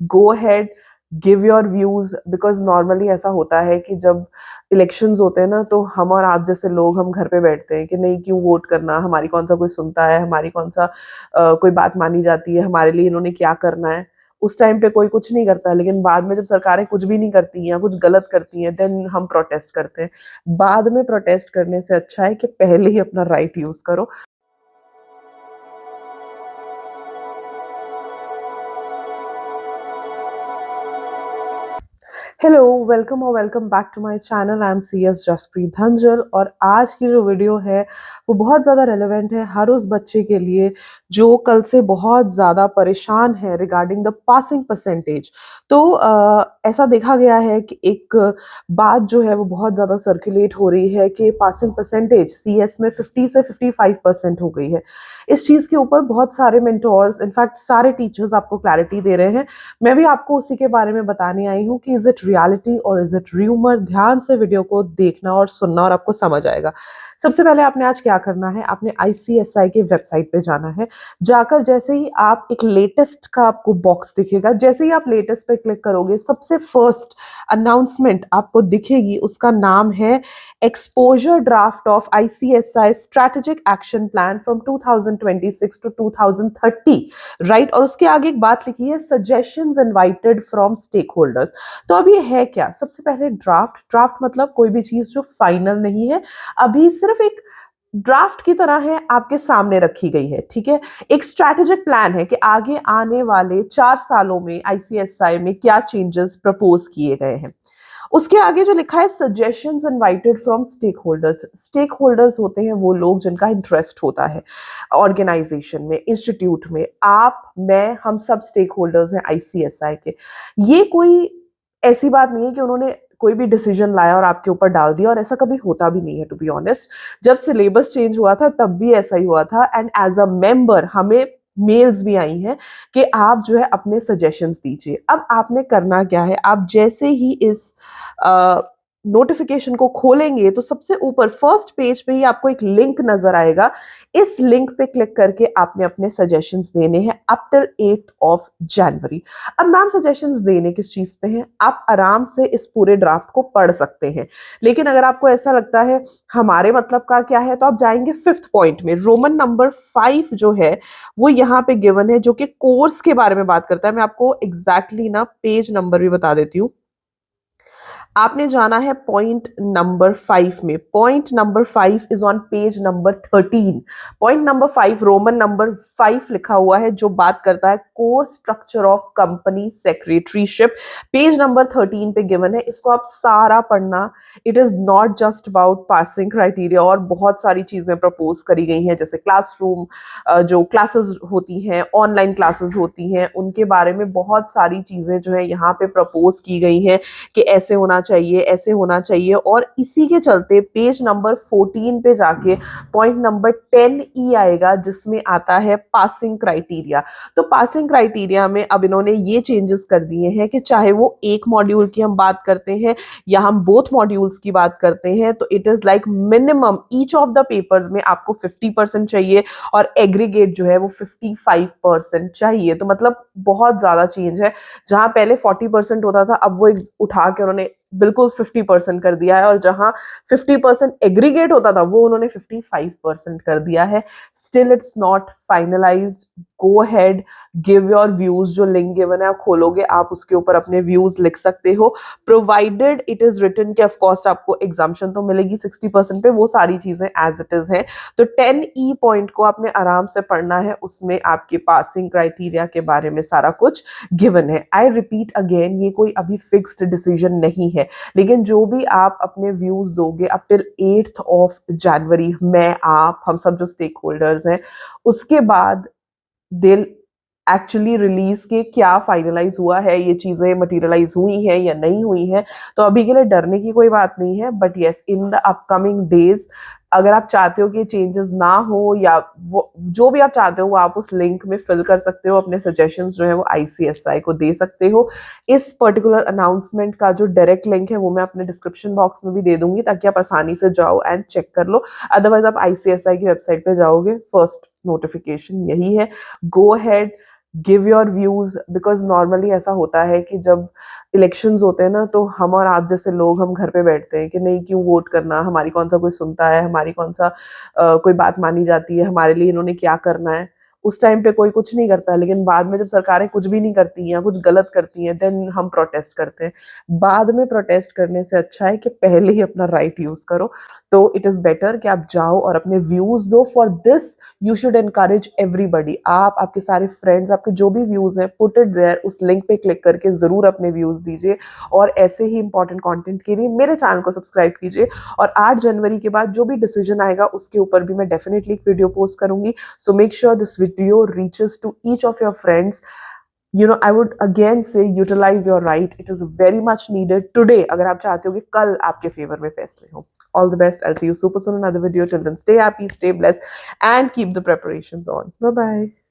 Go ahead, give your views, because normally ऐसा होता है कि जब इलेक्शंस होते हैं ना, तो हम और आप जैसे लोग हम घर पे बैठते हैं कि नहीं, क्यों वोट करना, हमारी कौन सा कोई सुनता है, हमारी कौन सा कोई बात मानी जाती है, हमारे लिए इन्होंने क्या करना है। उस टाइम पे कोई कुछ नहीं करता, लेकिन बाद में जब सरकारें कुछ भी नहीं करती या कुछ गलत करती हैं, देन हम प्रोटेस्ट करते हैं। बाद में प्रोटेस्ट करने से अच्छा है कि पहले ही अपना राइट यूज करो। हेलो, वेलकम और welcome back to my channel. I am C S Jaspreet Dhanjal, और आज की जो वीडियो है वो बहुत ज़्यादा रेलेवेंट है हर उस बच्चे के लिए जो कल से बहुत ज़्यादा परेशान है रिगार्डिंग द पासिंग परसेंटेज। तो ऐसा देखा गया है कि एक बात जो है वो बहुत ज़्यादा सर्कुलेट हो रही है कि पासिंग परसेंटेज सी एस में 50 से 55% हो गई है। इस चीज़ के ऊपर बहुत सारे मेंटोर्स, इनफैक्ट सारे टीचर्स आपको क्लैरिटी दे रहे हैं। मैं भी आपको उसी के बारे में बताने आई हूँ कि इज इट रियलिटी और इज इट र्यूमर। ध्यान से वीडियो को देखना और सुनना और आपको समझ आएगा। सबसे पहले आपने आज क्या करना है, आपने आईसीएसआई के वेबसाइट पे जाना है। जाकर जैसे ही आप एक लेटेस्ट का आपको बॉक्स दिखेगा, जैसे ही आप लेटेस्ट पे क्लिक करोगे, सबसे फर्स्ट अनाउंसमेंट आपको दिखेगी, उसका नाम है exposure draft of ICSI strategic action plan from 2026 to 2030, right. और उसके आगे एक बात लिखी है, suggestions invited from stakeholders. तो अब ये है क्या? सबसे पहले ड्राफ्ट। ड्राफ्ट मतलब कोई भी चीज जो फाइनल नहीं है, अभी सिर्फ एक ड्राफ्ट की तरह है, आपके सामने रखी गई है, ठीक है। एक स्ट्रैटेजिक प्लान है कि आगे आने वाले 4 सालों में आईसीएसआई में क्या चेंजेस प्रपोज किए गए हैं। उसके आगे जो लिखा है, suggestions invited from stakeholders. Stakeholders होते हैं वो लोग जिनका इंटरेस्ट होता है ऑर्गेनाइजेशन में, इंस्टीट्यूट में। आप, मैं, हम सब स्टेक होल्डर्स हैं आईसीएसआई के। ये कोई ऐसी बात नहीं है कि उन्होंने कोई भी डिसीजन लाया और आपके ऊपर डाल दिया, और ऐसा कभी होता भी नहीं है, टू बी ऑनेस्ट। जब सिलेबस चेंज हुआ था तब भी ऐसा ही हुआ था, एंड एज अ मेंबर हमें मेल्स भी आई हैं कि आप जो है अपने सजेशंस दीजिए। अब आपने करना क्या है, आप जैसे ही इस नोटिफिकेशन को खोलेंगे तो सबसे ऊपर फर्स्ट पेज पे ही आपको एक लिंक नजर आएगा। इस लिंक पे क्लिक करके आपने अपने सजेशंस देने हैं अप टिल 8 ऑफ जनवरी। अब मैम, सजेशंस देने किस चीज पे हैं? आप आराम से इस पूरे ड्राफ्ट को पढ़ सकते हैं, लेकिन अगर आपको ऐसा लगता है हमारे मतलब का क्या है, तो आप जाएंगे 5th पॉइंट में। रोमन नंबर 5 जो है वो यहाँ पे गिवन है, जो कि कोर्स के बारे में बात करता है। मैं आपको एग्जैक्टली ना पेज नंबर भी बता देती हूँ। आपने जाना है पॉइंट नंबर 5 में। Point number 5 is on page number 13। Point number 5, Roman number 5 लिखा हुआ है, जो बात करता है core structure of company secretaryship. Page number 13 पे गिवन है, इसको आप सारा पढ़ना। It is not just about passing criteria, और बहुत सारी चीजें प्रपोज करी गई हैं, जैसे क्लासरूम, जो क्लासेस होती हैं, ऑनलाइन क्लासेस होती हैं, उनके बारे में बहुत सारी चीजें जो है यहाँ पे प्रपोज की गई हैं कि ऐसे होना चाहिए, ऐसे होना चाहिए। और इसी के चलते पेज नंबर 14 पे जाके पॉइंट नंबर 10E आएगा, जिसमें आता है पासिंग क्राइटेरिया। तो पासिंग क्राइटेरिया में अब इन्होंने ये चेंजेस कर दिए हैं कि चाहे वो एक मॉड्यूल की हम बात करते हैं या हम बोथ मॉड्यूल्स की बात करते हैं, तो it is like minimum each of the papers में आपको 50% चाहिए, और एग्रीगेट जो है वो 55% चाहिए। तो मतलब बहुत ज्यादा चेंज है। जहां पहले 40% होता था, अब वो उठा के उन्होंने बिल्कुल 50% कर दिया है, और जहां 50% एग्रीगेट होता था वो उन्होंने 55% कर दिया है। Still it's not finalised. Go ahead, give your views. जो लिंक गिवन है आप खोलोगे, आप उसके ऊपर अपने व्यूज लिख सकते हो, प्रोवाइडेड इट इज रिटन के ऑफकोर्स आपको एग्जाम्शन तो मिलेगी 60% पे, वो सारी चीजें एज इट इज है। तो 10E पॉइंट को आपने आराम से पढ़ना है, उसमें आपके पासिंग क्राइटेरिया के बारे में सारा कुछ गिवन है। आई रिपीट अगेन, ये कोई अभी फिक्स्ड डिसीजन नहीं है, लेकिन जो भी आप अपने व्यूज दोगे up till 8th of January, मैं, आप, हम सब जो स्टेक होल्डर्स हैं, उसके बाद दिल एक्चुअली रिलीज के क्या फाइनलाइज हुआ है, ये चीजें मटेरियलाइज हुई है या नहीं हुई है, तो अभी के लिए डरने की कोई बात नहीं है। But yes, in the upcoming days अगर आप चाहते हो कि चेंजेस ना हो, या वो जो भी आप चाहते हो वो आप उस लिंक में फिल कर सकते हो, अपने सजेशंस जो है वो आईसीएसआई को दे सकते हो। इस पर्टिकुलर अनाउंसमेंट का जो डायरेक्ट लिंक है वो मैं अपने डिस्क्रिप्शन बॉक्स में भी दे दूंगी, ताकि आप आसानी से जाओ एंड चेक कर लो। अदरवाइज आप आईसीएसआई की वेबसाइट पे जाओगे, फर्स्ट नोटिफिकेशन यही है। Go ahead, give your views, because normally ऐसा होता है कि जब इलेक्शंस होते हैं ना, तो हम और आप जैसे लोग हम घर पे बैठते हैं कि नहीं क्यों वोट करना, हमारी कौन सा कोई सुनता है, हमारी कौन सा कोई बात मानी जाती है, हमारे लिए इन्होंने क्या करना है। उस टाइम पे कोई कुछ नहीं करता, लेकिन बाद में जब सरकारें कुछ भी नहीं करती या कुछ गलत करती हैं, देन हम प्रोटेस्ट करते हैं। बाद में प्रोटेस्ट करने से अच्छा है कि पहले ही अपना राइट यूज करो। तो इट इज बेटर कि आप जाओ और अपने व्यूज दो। For this you should encourage everybody. आप, आपके सारे फ्रेंड्स, आपके जो भी व्यूज हैं, पुट इट देयर, उस लिंक पे क्लिक करके जरूर अपने व्यूज दीजिए। और ऐसे ही इंपॉर्टेंट कंटेंट के लिए मेरे चैनल को सब्सक्राइब कीजिए। और 8 जनवरी के बाद जो भी डिसीजन आएगा उसके ऊपर भी मैं डेफिनेटली एक वीडियो पोस्ट करूंगी। So make sure this video reaches to each of your friends. You know, I would again say utilize your right. It is very much needed today. अगर आप चाहते हो कि कल आपके फेवर में फैसले हो. All the best. I'll see you super soon in another video. Till then, stay happy, stay blessed, and keep the preparations on. Bye bye.